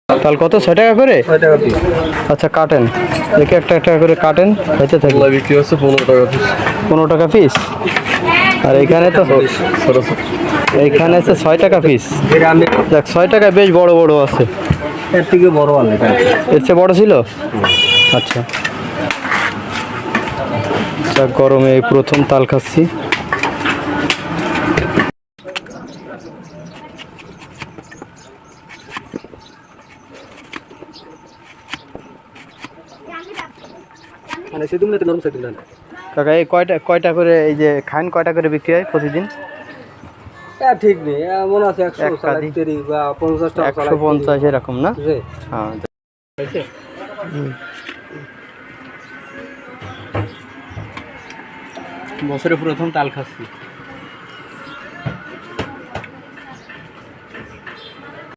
তাল কত, 6 টাকা করে? 6 টাকা পিস। আচ্ছা কাটেন, দেখে একটা একটা করে কাটেন, হইতে থাকে। বিক্রি হচ্ছে 15 টাকা পিস। 15 টাকা পিস। আর এইখানে তো এইখানে আছে 6 টাকা পিস। দেখ 6 টাকা বেশ বড় বড় আছে। এর থেকে বড় আলু এর চেয়ে বড় ছিল। আচ্ছা গরমে এই প্রথম তাল খাচ্ছি। মানে সেদিন না নরম সেদিন না কাকা এই কয়টা করে, এই যে খান কয়টা করে বিক্রি হয় প্রতিদিন? ঠিক নেই, মনে আছে 100 এক কাঁদি? বা 50 টাকা 150 এরকম না? হ্যাঁ। বছরে প্রথম তাল খাচ্ছি।